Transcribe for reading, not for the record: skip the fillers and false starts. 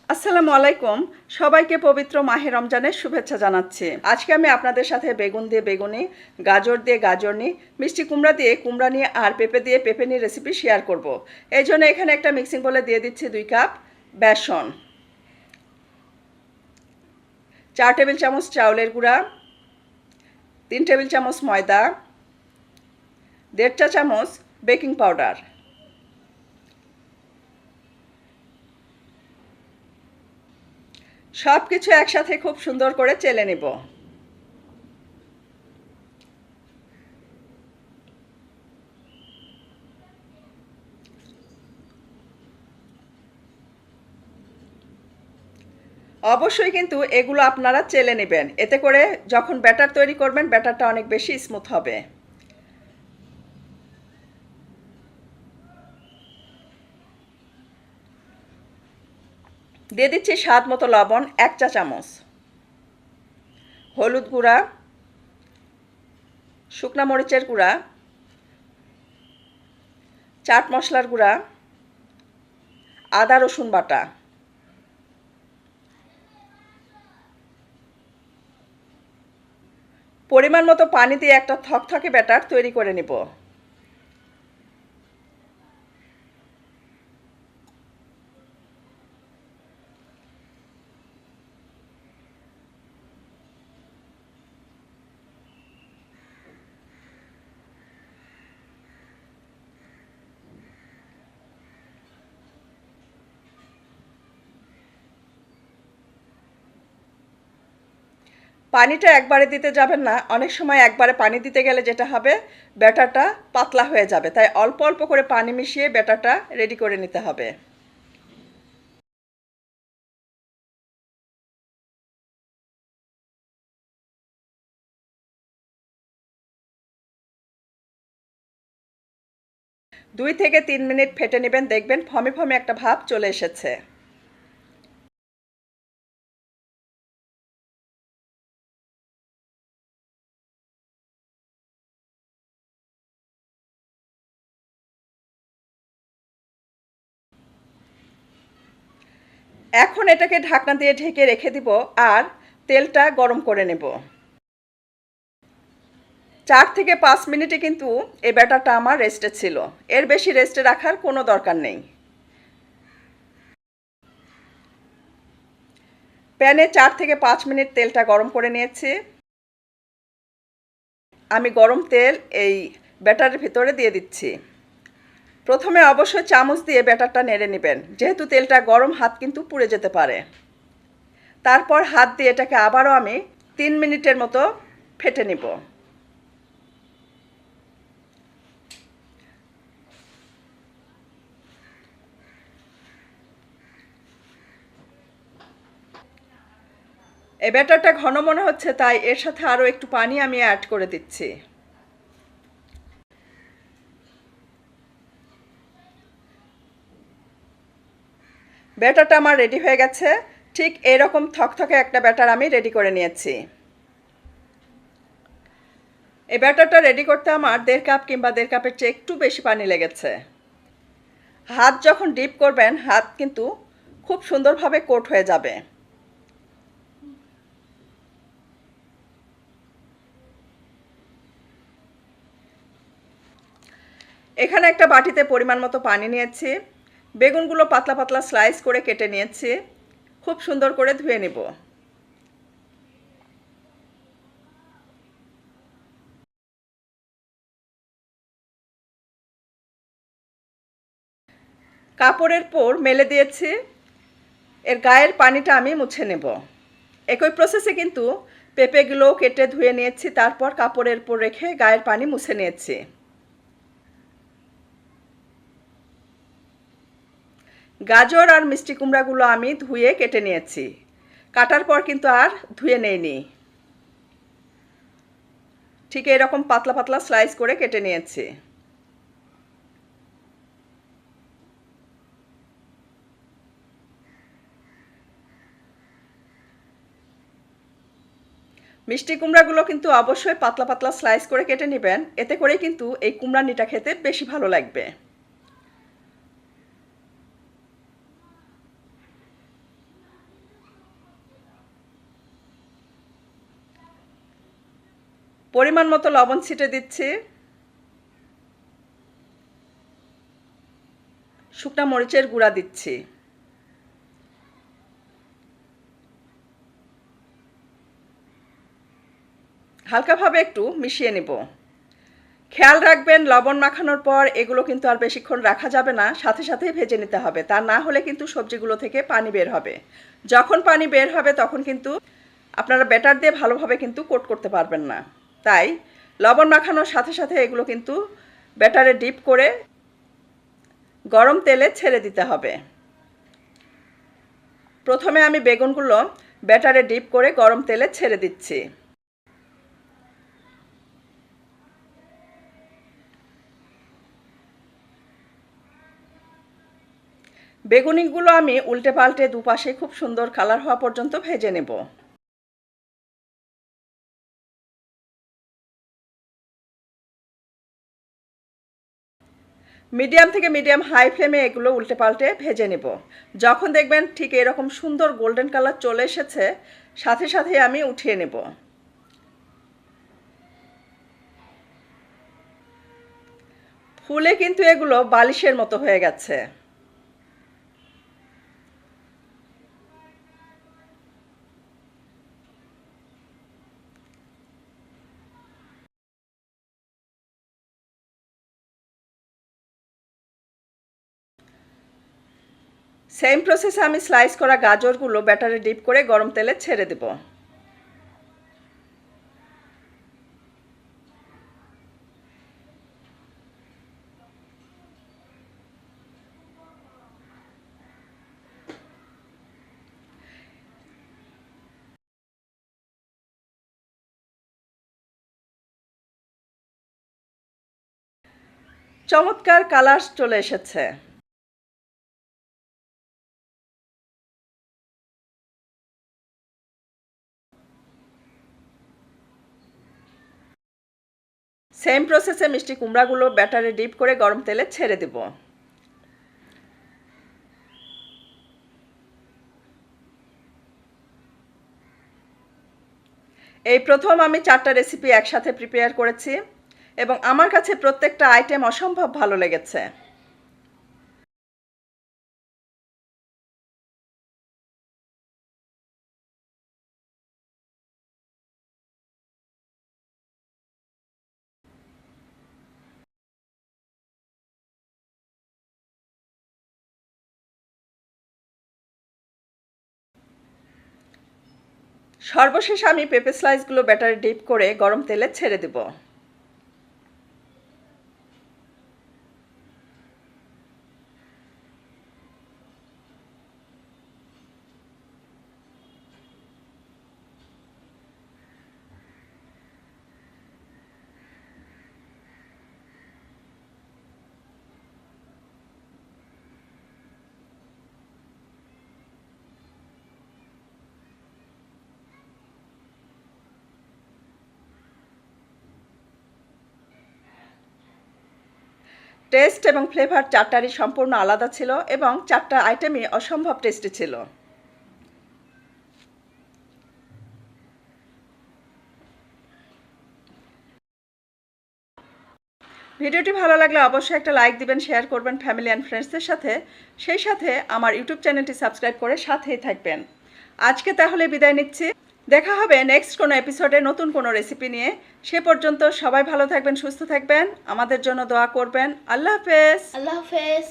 আসসালামু আলাইকুম। সবাইকে পবিত্র মাহে রমজানের শুভেচ্ছা জানাচ্ছি। আজকে আমি আপনাদের সাথে বেগুন দিয়ে বেগুনি, গাজর দিয়ে গাজরনি, মিষ্টি কুমড়া দিয়ে কুমড়ানি আর পেঁপে দিয়ে পেঁপেনি রেসিপি শেয়ার করব। এই জন্য এখানে একটা মিক্সিং বলে দিয়ে দিচ্ছি 2 কাপ বেসন, 4 টেবিল চামচ চাউলের গুঁড়া, 3 টেবিল চামচ ময়দা, 1.5 চা চামচ বেকিং পাউডার। সব কিছু একসাথে খুব সুন্দর করে চেলে নেব। অবশ্যই কিন্তু এগুলো আপনারা চেলে নেবেন, এতে করে যখন ব্যাটার তৈরি করবেন ব্যাটারটা অনেক বেশি স্মুথ হবে। দিয়ে দিচ্ছি স্বাদ মতো লবণ 1 চা চামচ, হলুদ গুঁড়া, শুকনা মরিচের গুঁড়া, চাট মশলার গুঁড়া, আদা রসুন বাটা। পরিমাণ মতো পানি দিয়ে একটা থকথকে ব্যাটার তৈরি করে নেব। পানিটা একবারে দিতে যাবেন না, অনেক সময় একবারে পানি দিতে গেলে যেটা হবে ব্যাটারটা পাতলা হয়ে যাবে, তাই অল্প অল্প করে পানি মিশিয়ে ব্যাটারটা রেডি করে নিতে হবে। দুই থেকে 3 মিনিট ফেটে নেবেন, দেখবেন ফমে ফমে একটা ভাব চলে এসেছে। এখন এটাকে ঢাকনা দিয়ে ঢেকে রেখে দিব আর তেলটা গরম করে নেব। 4 থেকে 5 মিনিটে কিন্তু এই ব্যাটারটা আমার রেস্টে ছিল, এর বেশি রেস্টে রাখার কোনো দরকার নেই। প্যানে 4 থেকে 5 মিনিট তেলটা গরম করে নিয়েছি। আমি গরম তেল এই ব্যাটারের ভিতরে দিয়ে দিচ্ছি। প্রথমে অবশ্যই চামচ দিয়ে ব্যাটারটা নেড়ে নেবেন, যেহেতু তেলটা গরম হাত কিন্তু পুড়ে যেতে পারে। তারপর হাত দিয়ে এটাকে আবারও আমি 3 মিনিটের মতো ফেটে নিব। এই ব্যাটারটা ঘন মনে হচ্ছে, তাই এর সাথে আরও একটু পানি আমি অ্যাড করে দিচ্ছি। ব্যাটারটা আমার রেডি হয়ে গেছে। ঠিক এরকম থকথকে একটা ব্যাটার আমি রেডি করে নিয়েছি। এই ব্যাটারটা রেডি করতে আমার 1.5 কাপ কিংবা 1.5 কাপের চেয়ে একটু বেশি পানি লেগেছে। হাত যখন ডিপ করবেন হাত কিন্তু খুব সুন্দরভাবে কোট হয়ে যাবে। এখানে একটা বাটিতে পরিমাণ মতো পানি নিয়েছি, বেগুনগুলো পাতলা পাতলা স্লাইস করে কেটে নিয়েছি, খুব সুন্দর করে ধুয়ে নেব। কাপড়ের পোর মেলে দিয়েছি, এর গায়ের পানিটা আমি মুছে নেব। একই প্রসেসে কিন্তু পেঁপেগুলো কেটে ধুয়ে নিয়েছি, তারপর কাপড়ের উপর রেখে গায়ের পানি মুছে নিয়েছি। গাজর আর মিষ্টি কুমড়াগুলো আমি ধুয়ে কেটে নিয়েছি, কাটার পর কিন্তু আর ধুয়ে নেইনি। ঠিক এরকম পাতলা পাতলা স্লাইস করে কেটে নিয়েছি। মিষ্টি কুমড়াগুলো কিন্তু অবশ্যই পাতলা পাতলা স্লাইস করে কেটে নেবেন, এতে করে কিন্তু এই কুমড়ানিটা খেতে বেশি ভালো লাগবে। পরিমাণ মতো লবণ ছিটে দিচ্ছি, শুকনা মরিচের গুঁড়া দিচ্ছি, হালকাভাবে একটু মিশিয়ে নেব। খেয়াল রাখবেন লবণ মাখানোর পর এগুলো কিন্তু আর বেশিক্ষণ রাখা যাবে না, সাথে সাথেই ভেজে নিতে হবে, তা না হলে কিন্তু সবজিগুলো থেকে পানি বের হবে। যখন পানি বের হবে তখন কিন্তু আপনারা ব্যাটার দিয়ে ভালোভাবে কিন্তু কোট করতে পারবেন না। তাই লবণ মাখানোর সাথে সাথে এগুলো কিন্তু ব্যাটারে ডিপ করে গরম তেলে ছেড়ে দিতে হবে। প্রথমে আমি বেগুনগুলো ব্যাটারে ডিপ করে গরম তেলে ছেড়ে দিচ্ছি। বেগুনিগুলো আমি উল্টে পাল্টে দুপাশে খুব সুন্দর কালার হওয়া পর্যন্ত ভেজে নেব। মিডিয়াম থেকে মিডিয়াম হাই ফ্লেমে এগুলো উল্টে পাল্টে ভেজে নেব। যখন দেখবেন ঠিক এরকম সুন্দর গোল্ডেন কালার চলে এসেছে, সাথে সাথে আমি উঠিয়ে নেব। ফুলে কিন্তু এগুলো বালিশের মতো হয়ে গেছে। সেম প্রসেসে আমি স্লাইস করা গাজরগুলো ব্যাটারে ডিপ করে গরম তেলে ছেড়ে দেব। চমৎকার কালার চলে এসেছে। সেম প্রসেসে মিষ্টি কুমড়াগুলো ব্যাটারে ডিপ করে গরম তেলে ছেড়ে দেব। এই প্রথম আমি 4টা রেসিপি একসাথে প্রিপেয়ার করেছি এবং আমার কাছে প্রত্যেকটা আইটেম অসম্ভব ভালো লেগেছে। সর্বশেষ আমি পেঁপে স্লাইসগুলো ব্যাটারে ডিপ করে গরম তেলে ছেড়ে দেব। টেস্ট এবং ফ্লেভার চারটারই সম্পূর্ণ আলাদা ছিল এবং 4টা আইটেমই অসম্ভব টেস্টি ছিল। ভিডিওটি ভালো লাগলে অবশ্যই একটা লাইক দিবেন, শেয়ার করবেন ফ্যামিলি অ্যান্ড ফ্রেন্ডসদের সাথে। সেই সাথে আমার ইউটিউব চ্যানেলটি সাবস্ক্রাইব করে সাথেই থাকবেন। আজকে তাহলে বিদায় নিচ্ছি। দেখা হবে নেক্সট কোনো এপিসোডে নতুন কোনো রেসিপি নিয়ে। সে পর্যন্ত সবাই ভালো থাকবেন, সুস্থ থাকবেন, আমাদের জন্য দোয়া করবেন। আল্লাহ হাফেজ। আল্লাহ হাফেজ।